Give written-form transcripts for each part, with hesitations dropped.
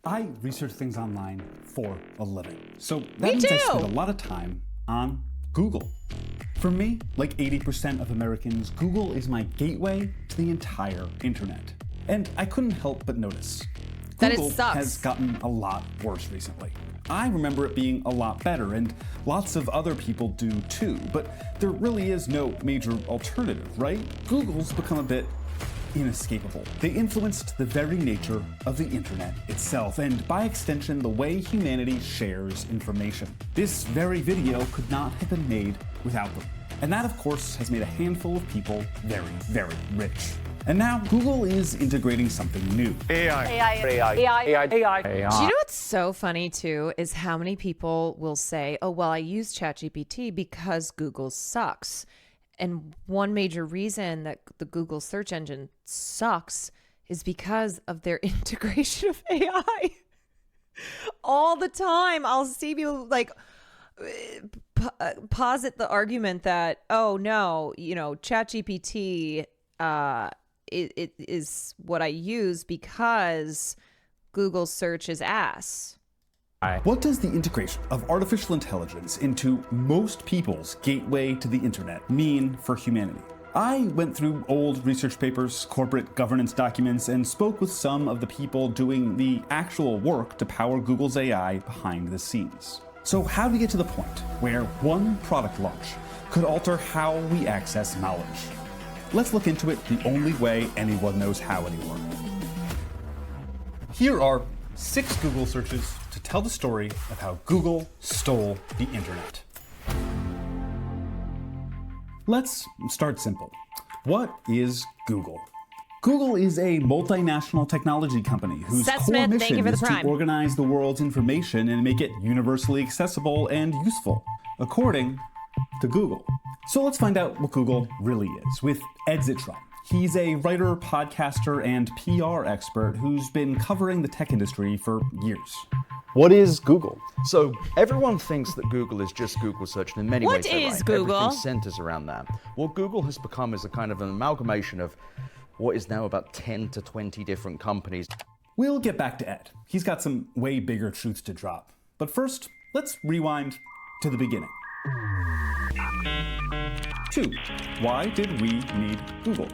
I research things online for a living. So that means I spend a lot of time on Google. For me, like 80% of Americans, Google is my gateway to the entire internet. And I couldn't help but notice. Google has gotten a lot worse recently. I remember it being a lot better, and lots of other people do too, but there really is no major alternative, right? Google's become a bit inescapable. They influenced the very nature of the internet itself, and by extension, the way humanity shares information. This very video could not have been made without them. And that, of course, has made a handful of people very, very rich. And now Google is integrating something new. AI. Do you know what's so funny too is how many people will say, oh, well, I use ChatGPT because Google sucks. And one major reason that the Google search engine sucks is because of their integration of AI. All the time, I'll see people like posit the argument that, oh no, you know, ChatGPT it is what I use because Google search is ass. What does the integration of artificial intelligence into most people's gateway to the internet mean for humanity? I went through old research papers, corporate governance documents, and spoke with some of the people doing the actual work to power Google's AI behind the scenes. So how do we get to the point where one product launch could alter how we access knowledge? Let's look into it the only way anyone knows how anymore. Here are 6 Google searches to tell the story of how Google stole the internet. Let's start simple. What is Google? Google is a multinational technology company whose core mission is to organize the world's information and make it universally accessible and useful, according to Google. So let's find out what Google really is with Ed Zitron. He's a writer, podcaster, and PR expert who's been covering the tech industry for years. What is Google? So everyone thinks that Google is just Google search, and in many ways they're right. What is Google? Everything centers around that. What Google has become is a kind of an amalgamation of what is now about 10 to 20 different companies. We'll get back to Ed. He's got some way bigger truths to drop. But first, let's rewind to the beginning. 2. Why did we need Google?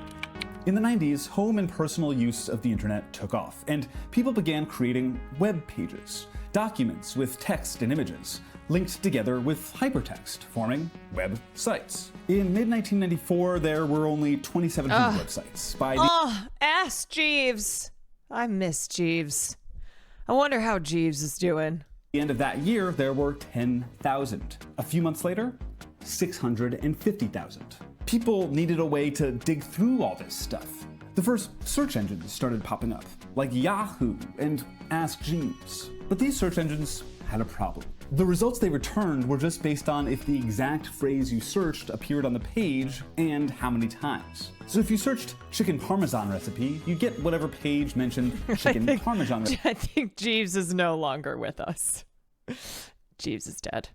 In the 90s, home and personal use of the internet took off, and people began creating web pages, documents with text and images, linked together with hypertext, forming websites. In mid-1994, there were only 2,700 websites. Ask Jeeves. I miss Jeeves. I wonder how Jeeves is doing. At the end of that year, there were 10,000. A few months later, 650,000. People needed a way to dig through all this stuff. The first search engines started popping up, like Yahoo and Ask Jeeves. But these search engines had a problem. The results they returned were just based on if the exact phrase you searched appeared on the page and how many times. So if you searched chicken parmesan recipe, you'd get whatever page mentioned chicken parmesan recipe. I think Jeeves is no longer with us. Jeeves is dead.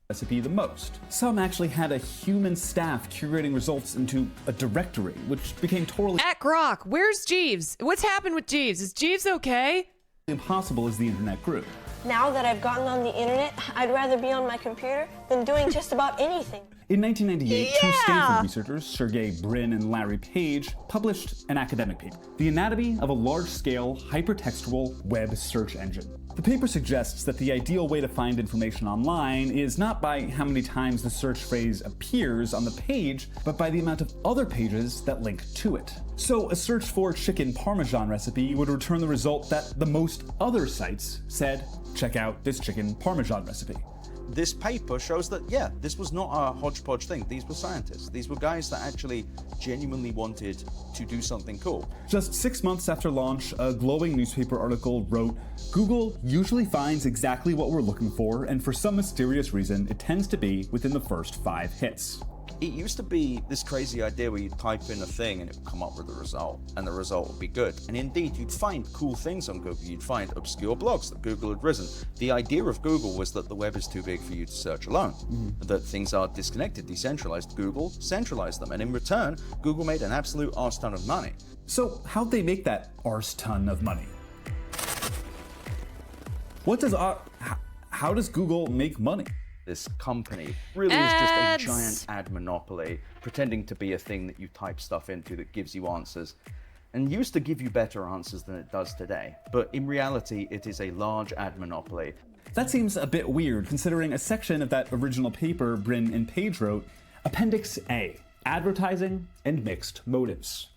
Recipe the most. Some actually had a human staff curating results into a directory, which became totally at Grok. Where's Jeeves? What's happened with Jeeves? Is Jeeves okay? Impossible as the internet grew. Now that I've gotten on the internet, I'd rather be on my computer than doing just about anything. In 1998, 2 Stanford researchers, Sergey Brin and Larry Page, published an academic paper, The Anatomy of a Large-Scale Hypertextual Web Search Engine. The paper suggests that the ideal way to find information online is not by how many times the search phrase appears on the page, but by the amount of other pages that link to it. So a search for chicken parmesan recipe would return the result that the most other sites said, check out this chicken parmesan recipe. This paper shows that, yeah, this was not a hodgepodge thing. These were scientists. These were guys that actually genuinely wanted to do something cool. Just 6 months after launch, a glowing newspaper article wrote, Google usually finds exactly what we're looking for, and for some mysterious reason, it tends to be within the first 5 hits. It used to be this crazy idea where you'd type in a thing and it would come up with a result, and the result would be good. And indeed, you'd find cool things on Google. You'd find obscure blogs that Google had written. The idea of Google was that the web is too big for you to search alone, that things are disconnected, decentralized. Google centralized them, and in return, Google made an absolute arse ton of money. So how'd they make that arse ton of money? What does how does Google make money? This company really is just a giant ad monopoly, pretending to be a thing that you type stuff into that gives you answers, and used to give you better answers than it does today. But in reality, it is a large ad monopoly. That seems a bit weird, considering a section of that original paper Bryn and Page wrote, Appendix A, Advertising and Mixed Motives.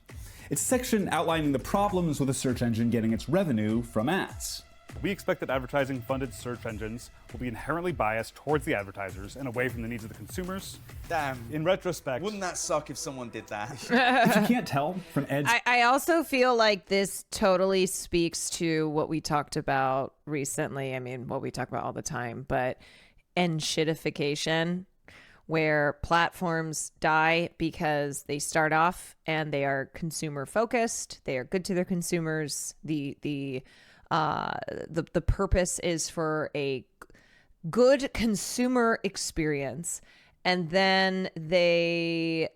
It's a section outlining the problems with a search engine getting its revenue from ads. We expect that advertising-funded search engines will be inherently biased towards the advertisers and away from the needs of the consumers. Damn. In retrospect... Wouldn't that suck if someone did that? If you can't tell from Ed's... I also feel like this totally speaks to what we talked about recently. I mean, what we talk about all the time, but shitification, where platforms die because they start off and they are consumer focused. They are good to their consumers. The purpose is for a good consumer experience, and then they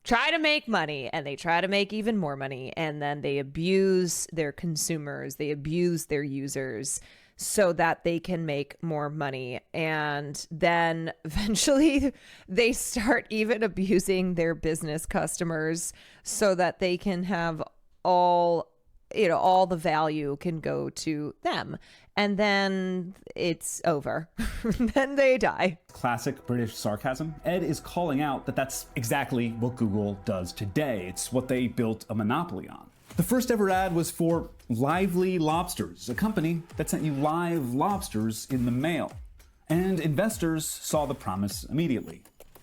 try to make money, and they try to make even more money, and then they abuse their consumers, they abuse their users so that they can make more money. And then eventually they start even abusing their business customers so that they can have all the value can go to them. And then it's over. Then they die. Classic British sarcasm. Ed is calling out that that's exactly what Google does today. It's what they built a monopoly on. The first ever ad was for Lively Lobsters, a company that sent you live lobsters in the mail. And investors saw the promise immediately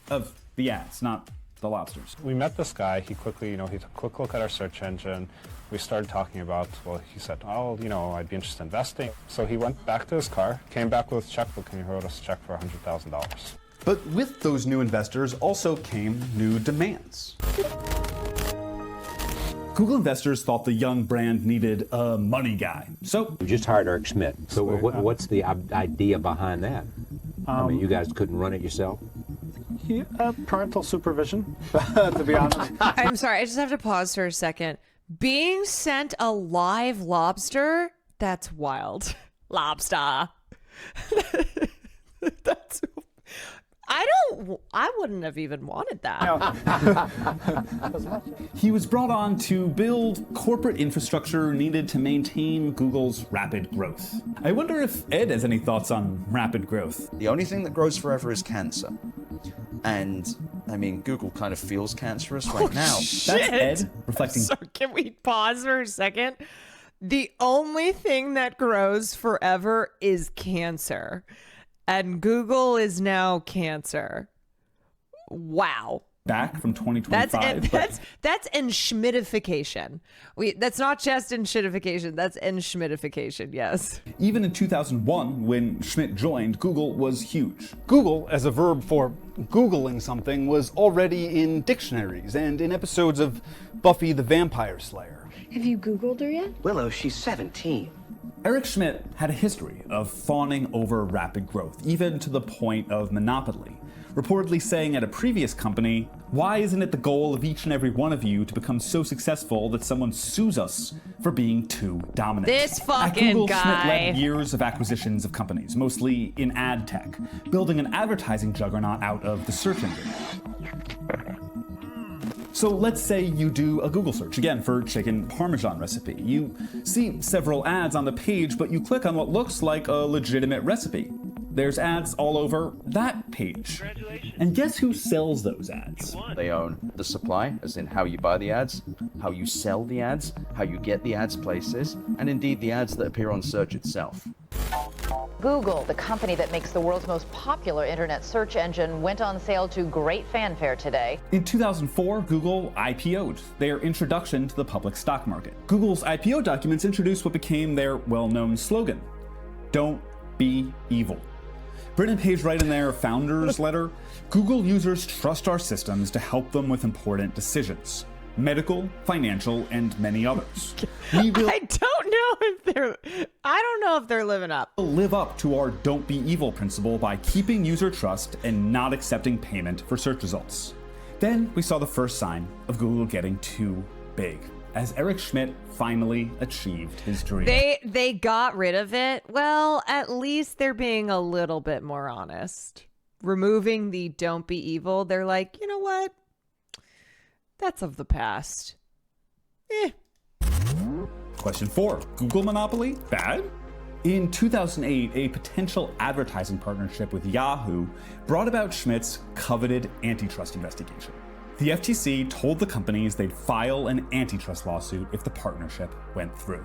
of the ads, not the lobsters. We met this guy. He quickly, he took a quick look at our search engine. We started talking about, he said, I'd be interested in investing. So he went back to his car, came back with his checkbook, and he wrote us a check for $100,000. But with those new investors also came new demands. Google investors thought the young brand needed a money guy. So you just hired Eric Schmidt. So what's the idea behind that? I mean, you guys couldn't run it yourself? Parental supervision, to be honest. I'm sorry, I just have to pause for a second. Being sent a live lobster? That's wild. Lobster. That's... I wouldn't have even wanted that. He was brought on to build corporate infrastructure needed to maintain Google's rapid growth. I wonder if Ed has any thoughts on rapid growth. The only thing that grows forever is cancer. And, I mean, Google kind of feels cancerous right now. Shit. That's Ed reflecting. So can we pause for a second? The only thing that grows forever is cancer. And Google is now cancer. Wow. Back from 2025. That's enschmidtification. That's not just enschmidtification, that's enschmidtification, yes. Even in 2001, when Schmidt joined, Google was huge. Google, as a verb for Googling something, was already in dictionaries and in episodes of Buffy the Vampire Slayer. Have you Googled her yet? Willow, she's 17. Eric Schmidt had a history of fawning over rapid growth, even to the point of monopoly, reportedly saying at a previous company, "Why isn't it the goal of each and every one of you to become so successful that someone sues us for being too dominant?" This fucking at Google, guy. Schmidt led years of acquisitions of companies, mostly in ad tech, building an advertising juggernaut out of the search engine. So let's say you do a Google search, again for chicken parmesan recipe. You see several ads on the page, but you click on what looks like a legitimate recipe. There's ads all over that page. And guess who sells those ads? They own the supply, as in how you buy the ads, how you sell the ads, how you get the ads places, and indeed the ads that appear on search itself. Google, the company that makes the world's most popular internet search engine, went on sale to great fanfare today. In 2004, Google IPO'd, their introduction to the public stock market. Google's IPO documents introduced what became their well-known slogan, "Don't be evil." Bryn and Page write in their founder's letter, "Google users trust our systems to help them with important decisions. Medical, financial, and many others. I don't know if they're living up. We'll live up to our don't be evil principle by keeping user trust and not accepting payment for search results." Then we saw the first sign of Google getting too big. as Eric Schmidt finally achieved his dream. They got rid of it. Well, at least they're being a little bit more honest. Removing the "don't be evil," they're like, you know what? That's of the past. Question 4. Google monopoly, bad? In 2008, a potential advertising partnership with Yahoo brought about Schmidt's coveted antitrust investigation. The FTC told the companies they'd file an antitrust lawsuit if the partnership went through.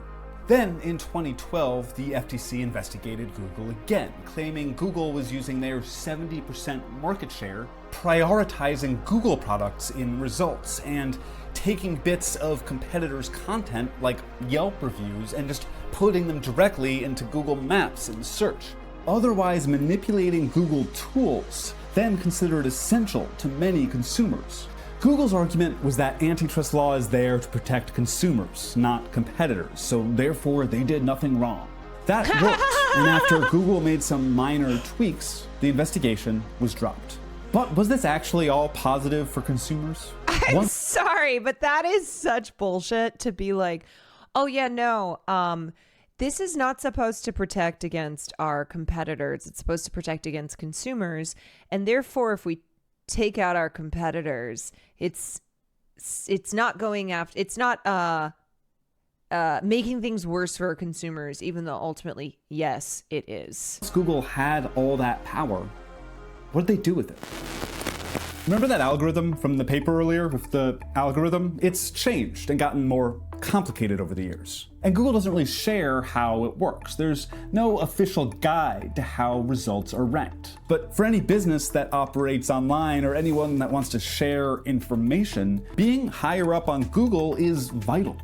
Then, in 2012, the FTC investigated Google again, claiming Google was using their 70% market share, prioritizing Google products in results, and taking bits of competitors' content, like Yelp reviews, and just putting them directly into Google Maps and search. Otherwise manipulating Google tools, then considered essential to many consumers. Google's argument was that antitrust law is there to protect consumers, not competitors, so therefore they did nothing wrong. That worked, and after Google made some minor tweaks, the investigation was dropped. But was this actually all positive for consumers? I'm sorry, but that is such bullshit to be like, oh yeah, no, this is not supposed to protect against our competitors. It's supposed to protect against consumers, and therefore if we take out our competitors, it's not going after, it's not making things worse for consumers, even though ultimately, yes, it is. Google had all that power. What did they do with it? Remember that algorithm from the paper earlier with the algorithm? It's changed and gotten more complicated over the years. And Google doesn't really share how it works. There's no official guide to how results are ranked. But for any business that operates online or anyone that wants to share information, being higher up on Google is vital.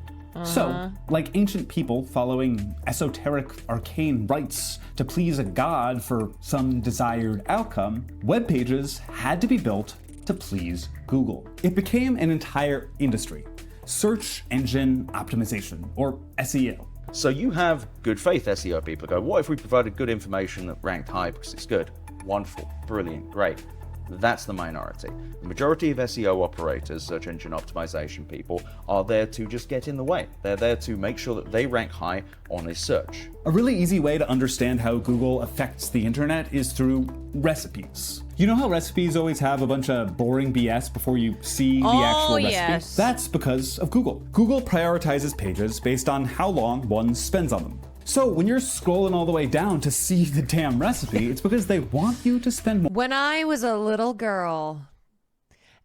So, like ancient people following esoteric arcane rites to please a god for some desired outcome, web pages had to be built to please Google. It became an entire industry. Search engine optimization, or SEO. So you have good faith SEO people go, what if we provided good information that ranked high because it's good? Wonderful, brilliant, great. That's the minority. The majority of SEO operators, search engine optimization people, are there to just get in the way. They're there to make sure that they rank high on a search. A really easy way to understand how Google affects the internet is through recipes. You know how recipes always have a bunch of boring BS before you see the actual recipe? Yes. That's because of Google. Google prioritizes pages based on how long one spends on them. So when you're scrolling all the way down to see the damn recipe, it's because they want you to spend more. When I was a little girl,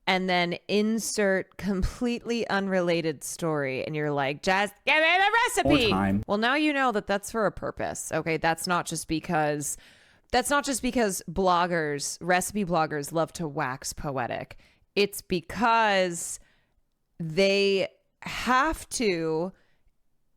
and then insert completely unrelated story, and you're like, just give me the recipe. Or time. Well, now you know that that's for a purpose. Okay, that's not just because bloggers, recipe bloggers, love to wax poetic. It's because they have to,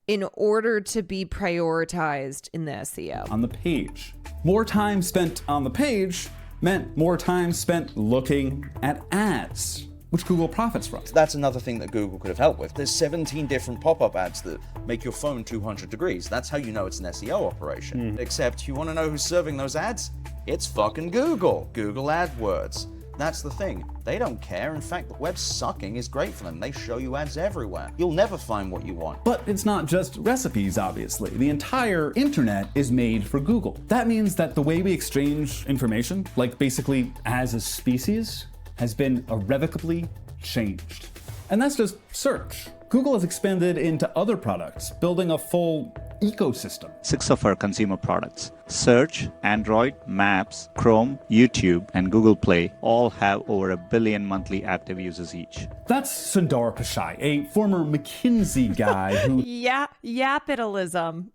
in order to be prioritized in the SEO. On the page. More time spent on the page meant more time spent looking at ads, which Google profits from. That's another thing that Google could have helped with. There's 17 different pop-up ads that make your phone 200 degrees. That's how you know it's an SEO operation. Except you want to know who's serving those ads? It's fucking Google. Google AdWords. That's the thing. They don't care. In fact, the web sucking is great for them. They show you ads everywhere. You'll never find what you want. But it's not just recipes, obviously. The entire internet is made for Google. That means that the way we exchange information, like basically as a species, has been irrevocably changed. And that's just search. Google has expanded into other products, building a full ecosystem. 6 of our consumer products, Search, Android, Maps, Chrome, YouTube, and Google Play, all have over 1 billion monthly active users each. That's Sundar Pichai, a former McKinsey guy who Yapitalism.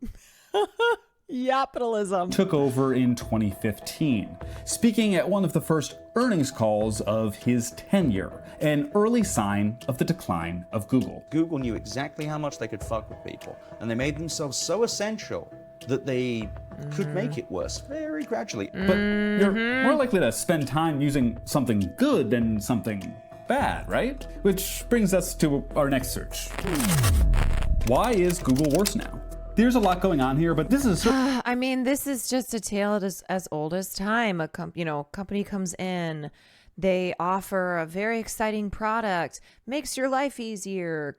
Yapitalism. took over in 2015, speaking at one of the first earnings calls of his tenure, an early sign of the decline of Google. Google knew exactly how much they could fuck with people, and they made themselves so essential that they could make it worse very gradually. But you're more likely to spend time using something good than something bad, right? Which brings us to our next search. Why is Google worse now? There's a lot going on here, but this is I mean, this is just a tale as old as time. A company comes in, they offer a very exciting product, makes your life easier,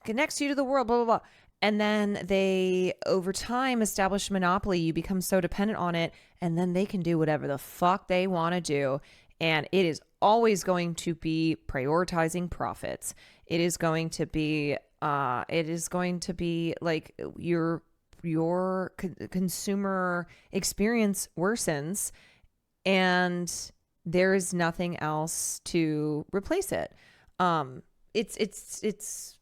connects you to the world, blah, blah, blah. And then they, over time, establish monopoly. You become so dependent on it, and then they can do whatever the fuck they want to do. And it is always going to be prioritizing profits. It is going to be like your consumer experience worsens, and there is nothing else to replace it. It's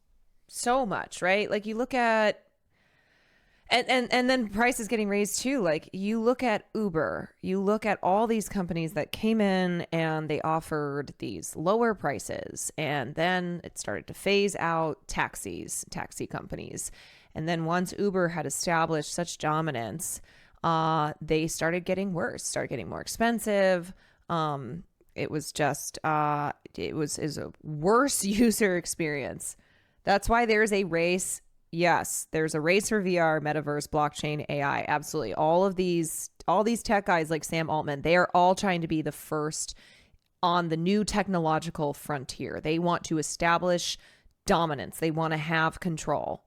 so much, right? Like you look at, and then price is getting raised too. Like you look at Uber, you look at all these companies that came in and they offered these lower prices, and then it started to phase out taxi companies. And then once Uber had established such dominance, they started getting worse, started getting more expensive. It was just, it was a worse user experience. That's why there's a race. Yes, there's a race for VR, metaverse, blockchain, AI. Absolutely. All these tech guys like Sam Altman, they are all trying to be the first on the new technological frontier. They want to establish dominance. They want to have control.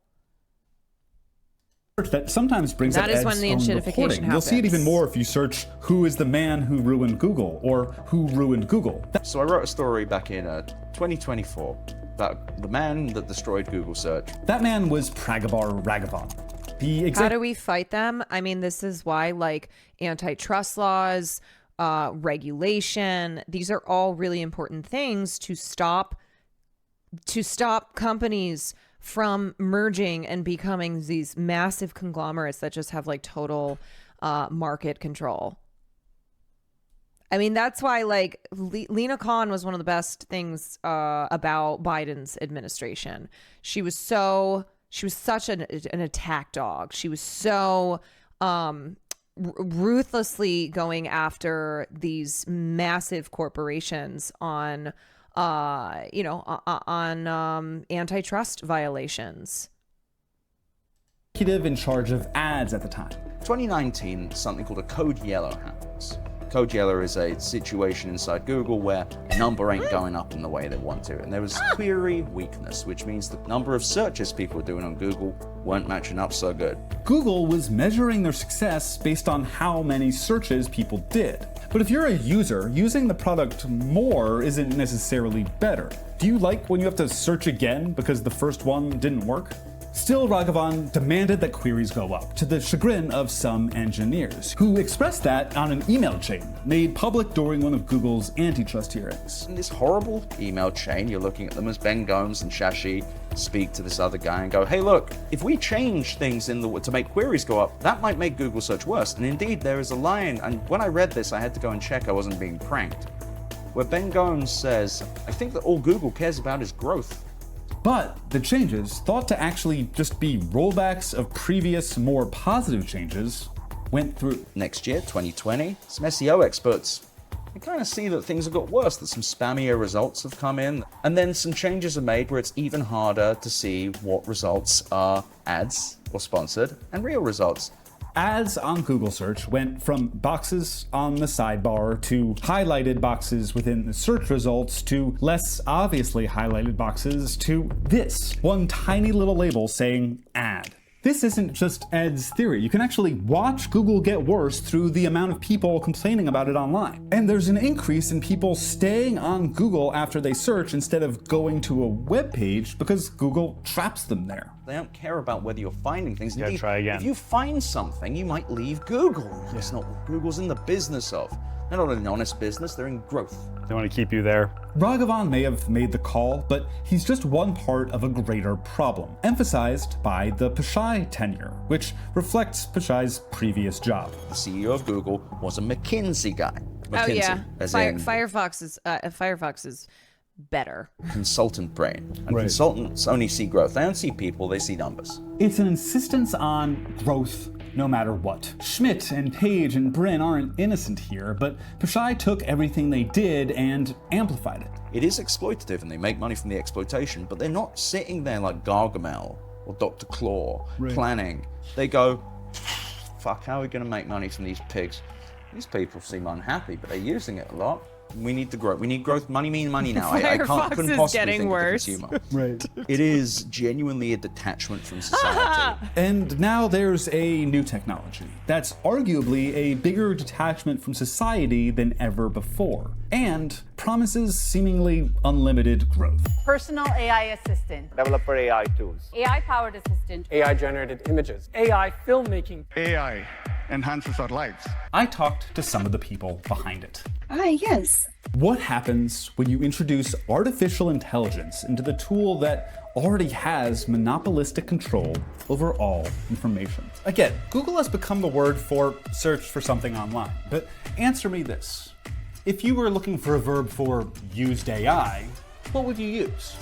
That sometimes brings that up is Ed's when the own enshittification reporting. happens. You'll see it even more if you search "Who is the man who ruined Google?" or "Who ruined Google?" So I wrote a story back in 2024 about the man that destroyed Google search. That man was Pragabhar Raghavan. How do we fight them? I mean, this is why like antitrust laws, regulation, these are all really important things to stop companies from merging and becoming these massive conglomerates that just have like total market control. I mean, that's why like Lena Khan was one of the best things about Biden's administration. She was such an attack dog. She was so ruthlessly going after these massive corporations on antitrust violations. Executive in charge of ads at the time. 2019, something called a code yellow happens. Code yellow is a situation inside Google where number ain't going up in the way they want to. And there was query weakness, which means the number of searches people were doing on Google weren't matching up so good. Google was measuring their success based on how many searches people did. But if you're a user, using the product more isn't necessarily better. Do you like when you have to search again because the first one didn't work? Still, Raghavan demanded that queries go up, to the chagrin of some engineers, who expressed that on an email chain made public during one of Google's antitrust hearings. In this horrible email chain, you're looking at them as Ben Gomes and Shashi speak to this other guy and go, hey look, if we change things to make queries go up, that might make Google search worse. And indeed, there is a line, and when I read this, I had to go and check I wasn't being pranked, where Ben Gomes says, I think that all Google cares about is growth. But the changes, thought to actually just be rollbacks of previous, more positive changes, went through. Next year, 2020, some SEO experts, they kind of see that things have got worse, that some spammier results have come in, and then some changes are made where it's even harder to see what results are ads or sponsored and real results. Ads on Google search went from boxes on the sidebar to highlighted boxes within the search results to less obviously highlighted boxes to this one tiny little label saying ad. This isn't just Ed's theory. You can actually watch Google get worse through the amount of people complaining about it online. And there's an increase in people staying on Google after they search instead of going to a web page because Google traps them there. They don't care about whether you're finding things. Yeah, try again. If you find something, you might leave Google. That's not what Google's in the business of. They're not an honest business, they're in growth. They want to keep you there. Raghavan may have made the call, but he's just one part of a greater problem, emphasized by the Pichai tenure, which reflects Pichai's previous job. The CEO of Google was a McKinsey guy. McKinsey, Oh yeah, as in Firefox is better. Consultant brain. And Right. consultants only see growth. They don't see people, they see numbers. It's an insistence on growth no matter what. Schmidt and Page and Brin aren't innocent here, but Pichai took everything they did and amplified it. It is exploitative and they make money from the exploitation, but they're not sitting there like Gargamel or Dr. Claw planning. They go, fuck, how are we going to make money from these pigs? These people seem unhappy, but they're using it a lot. We need the growth. We need growth. Money mean money now. I couldn't is possibly getting think worse. of the consumer. Right. It is genuinely a detachment from society. And now there's a new technology that's arguably a bigger detachment from society than ever before, and promises seemingly unlimited growth. Personal AI assistant. Developer AI tools. AI-powered assistant. AI-generated images. AI filmmaking. AI enhances our lives. I talked to some of the people behind it. Hi, yes. What happens when you introduce artificial intelligence into the tool that already has monopolistic control over all information? Again, Google has become the word for search for something online, but answer me this. If you were looking for a verb for used AI, what would you use?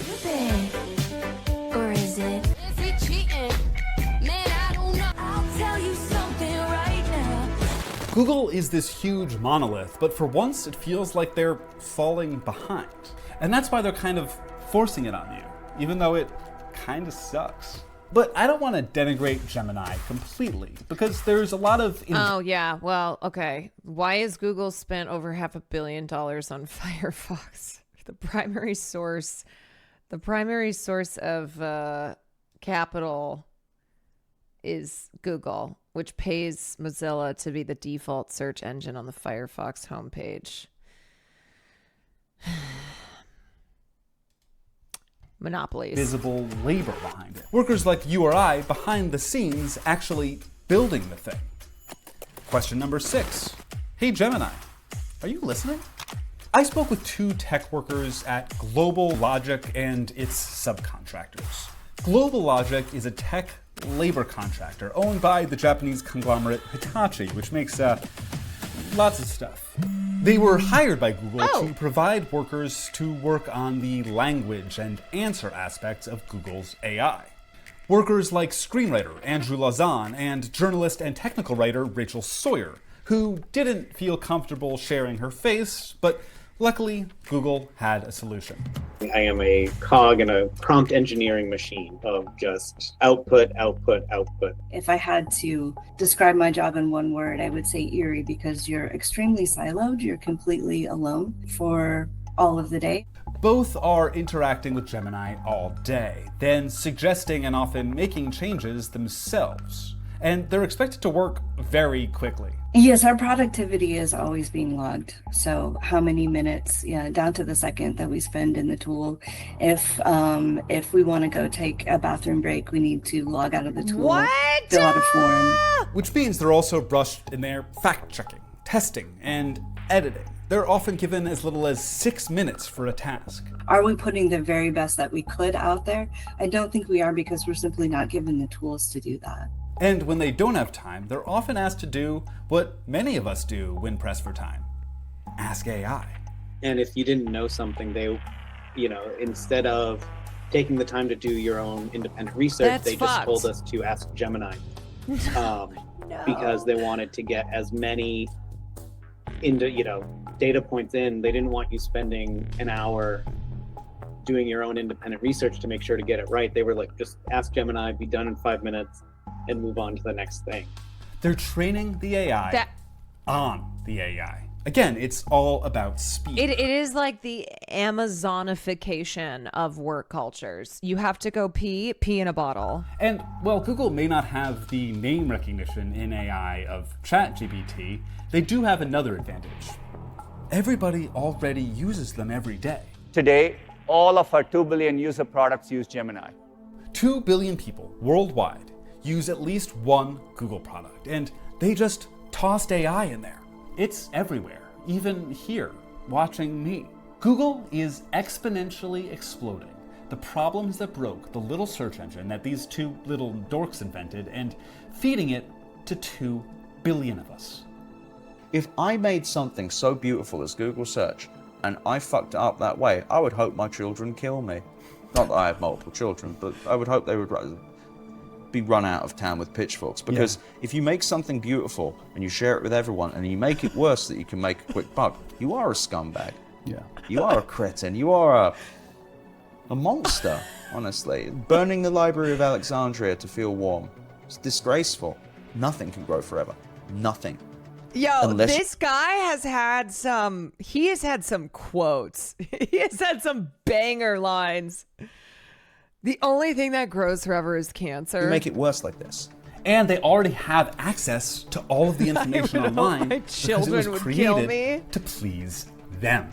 Or is it? Is he cheating? Man, I don't know. I'll tell you something right now. Google is this huge monolith, but for once it feels like they're falling behind. And that's why they're kind of forcing it on you, even though it kind of sucks. But I don't want to denigrate Gemini completely, because there's a lot of... Oh, yeah. Well, okay. Why has Google spent over $500 million on Firefox? The primary source of capital is Google, which pays Mozilla to be the default search engine on the Firefox homepage. Monopolies. Visible labor behind it. Workers like you or I behind the scenes actually building the thing. Question number 6. Hey Gemini, are you listening? I spoke with 2 tech workers at Global Logic and its subcontractors. Global Logic is a tech labor contractor owned by the Japanese conglomerate Hitachi, which makes lots of stuff. They were hired by Google to provide workers to work on the language and answer aspects of Google's AI. Workers like screenwriter Andrew Lazan and journalist and technical writer Rachel Sawyer, who didn't feel comfortable sharing her face, but luckily, Google had a solution. I am a cog in a prompt engineering machine of just output, output, output. If I had to describe my job in one word, I would say eerie, because you're extremely siloed. You're completely alone for all of the day. Both are interacting with Gemini all day, then suggesting and often making changes themselves. And they're expected to work very quickly. Yes, our productivity is always being logged. So how many minutes, down to the second that we spend in the tool. If we want to go take a bathroom break, we need to log out of the tool, fill out a form. Which means they're also brushed in their fact-checking, testing, and editing. They're often given as little as 6 minutes for a task. Are we putting the very best that we could out there? I don't think we are, because we're simply not given the tools to do that. And when they don't have time, they're often asked to do what many of us do when pressed for time. Ask AI. And if you didn't know something, they, instead of taking the time to do your own independent research, they just told us to ask Gemini. Because they wanted to get as many data points in. They didn't want you spending an hour doing your own independent research to make sure to get it right. They were like, just ask Gemini, be done in 5 minutes, and move on to the next thing. They're training the AI on the AI. Again, it's all about speed. It is like the Amazonification of work cultures. You have to go pee in a bottle. And while Google may not have the name recognition in AI of ChatGPT, they do have another advantage. Everybody already uses them every day. Today, all of our 2 billion user products use Gemini. 2 billion people worldwide use at least one Google product, and they just tossed AI in there. It's everywhere, even here, watching me. Google is exponentially exploding the problems that broke the little search engine that these 2 little dorks invented and feeding it to 2 billion of us. If I made something so beautiful as Google search and I fucked it up that way, I would hope my children kill me. Not that I have multiple children, but I would hope they would be run out of town with pitchforks, because if you make something beautiful and you share it with everyone and you make it worse that you can make a quick buck, you are a scumbag. You are a cretin. You are a monster, honestly. Burning the Library of Alexandria to feel warm. It's disgraceful. Nothing can grow forever. Nothing. Yo, this guy has had some quotes. He has had some banger lines. The only thing that grows forever is cancer. You make it worse like this. And they already have access to all of the information online my because it children was would created kill me. to please them.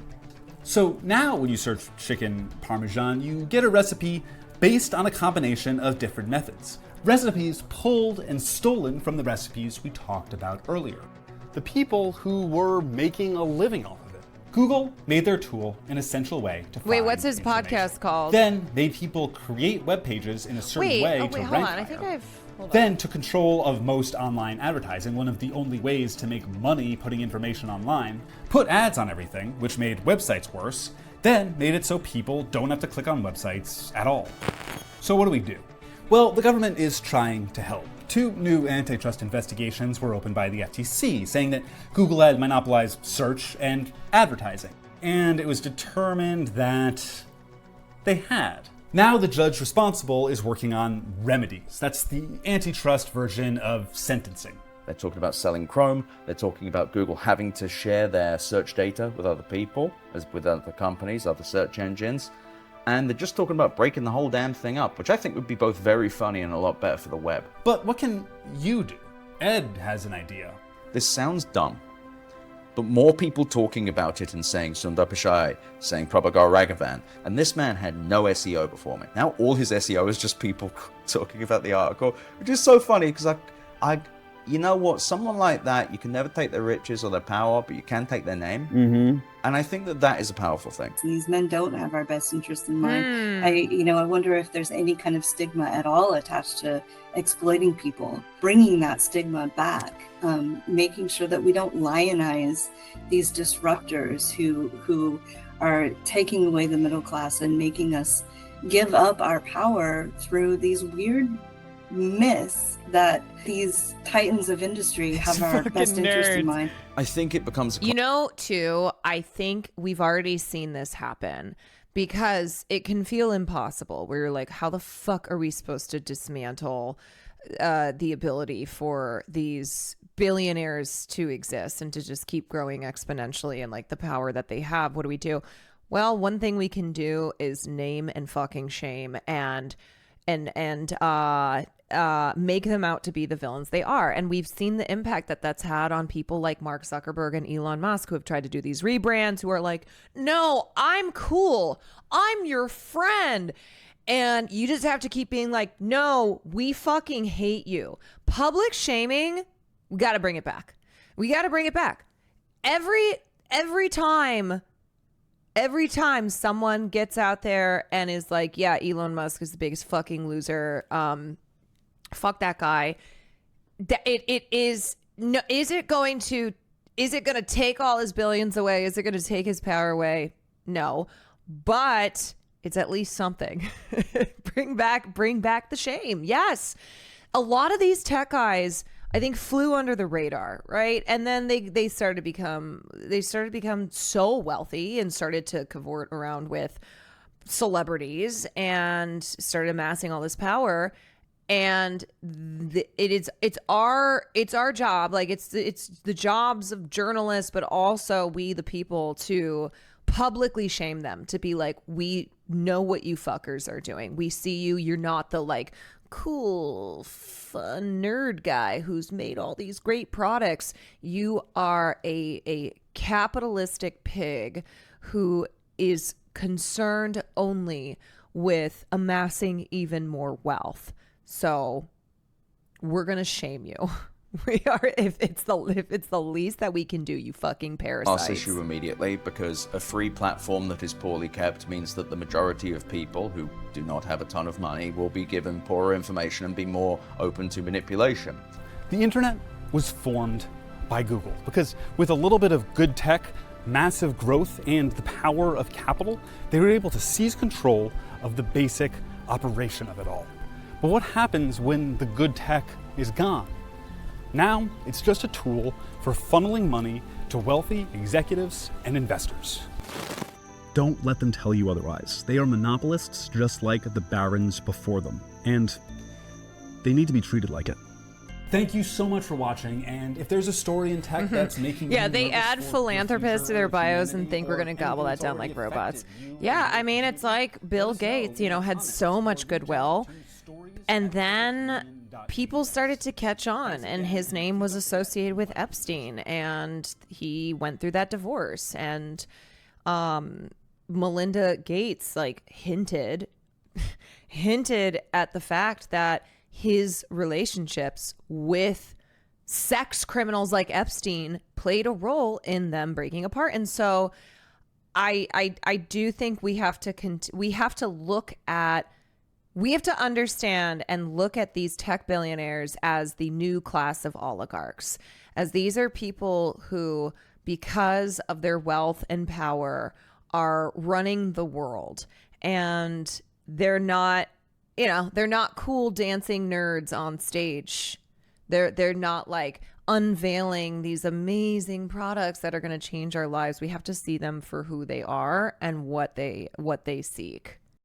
So now when you search chicken parmesan, you get a recipe based on a combination of different methods. Recipes pulled and stolen from the recipes we talked about earlier. The people who were making a living off of it. Google made their tool an essential way to find Wait, what's his information. podcast called? Then made people create web pages in a certain way to hold rank on. I higher. think I've. Then took control of most online advertising, one of the only ways to make money putting information online, put ads on everything, which made websites worse, then made it so people don't have to click on websites at all. So what do? Well, the government is trying to help. 2 new antitrust investigations were opened by the FTC, saying that Google had monopolized search and advertising. And it was determined that they had. Now the judge responsible is working on remedies. That's the antitrust version of sentencing. They're talking about selling Chrome. They're talking about Google having to share their search data with other people, as with other companies, other search engines. And they're just talking about breaking the whole damn thing up, which I think would be both very funny and a lot better for the web. But what can you do? Ed has an idea. This sounds dumb, but more people talking about it and saying Sundar Pichai, saying Prabhakar Raghavan, and this man had no SEO before me. Now all his SEO is just people talking about the article, which is so funny because you know what, someone like that, you can never take their riches or their power, but you can take their name. Mm-hmm. And I think that is a powerful thing. These men don't have our best interest in mind. I wonder if there's any kind of stigma at all attached to exploiting people. Bringing that stigma back, making sure that we don't lionize these disruptors who are taking away the middle class and making us give up our power through these weird myths that these titans of industry have our best interest in mind. I think it becomes... too, I think we've already seen this happen because it can feel impossible where you're like, how the fuck are we supposed to dismantle the ability for these billionaires to exist and to just keep growing exponentially and like the power that they have? What do we do? Well, one thing we can do is name and fucking shame and make them out to be the villains they are. And we've seen the impact that that's had on people like Mark Zuckerberg and Elon Musk, who have tried to do these rebrands, who are like, no, I'm cool. I'm your friend. And you just have to keep being like, no, we fucking hate you. Public shaming, we got to bring it back. We got to bring it back. Every time someone gets out there and is like, yeah, Elon Musk is the biggest fucking loser, fuck that guy. Is it going to take all his billions away? Is it going to take his power away? No, but it's at least something. Bring back the shame. Yes. A lot of these tech guys, I think, flew under the radar, right? And then they started to become so wealthy and started to cavort around with celebrities and started amassing all this power. And it's our job, like it's the jobs of journalists, but also we the people to publicly shame them, to be like, we know what you fuckers are doing. We see you. You're not the like cool, fun nerd guy who's made all these great products. You are a capitalistic pig who is concerned only with amassing even more wealth. So we're going to shame you. We are, if it's the least that we can do, you fucking parasites. Pass issue immediately, because a free platform that is poorly kept means that the majority of people who do not have a ton of money will be given poorer information and be more open to manipulation. The internet was formed by Google because with a little bit of good tech, massive growth, and the power of capital, they were able to seize control of the basic operation of it all. But what happens when the good tech is gone? Now, it's just a tool for funneling money to wealthy executives and investors. Don't let them tell you otherwise. They are monopolists just like the barons before them, and they need to be treated like it. Thank you so much for watching, and if there's a story in tech that's making Yeah, you they nervous add for the philanthropists to future their of bios and humanity think we're or going to gobble that anything down that's like already robots. affected you, Yeah, I mean, it's like Bill Gates, had so much goodwill. And then people started to catch on, and his name was associated with Epstein, and he went through that divorce. And Melinda Gates, hinted at the fact that his relationships with sex criminals like Epstein played a role in them breaking apart. And so I do think we have to understand and look at these tech billionaires as the new class of oligarchs, as these are people who, because of their wealth and power, are running the world. And they're not cool dancing nerds on stage. They're not unveiling these amazing products that are going to change our lives. We have to see them for who they are and what they seek.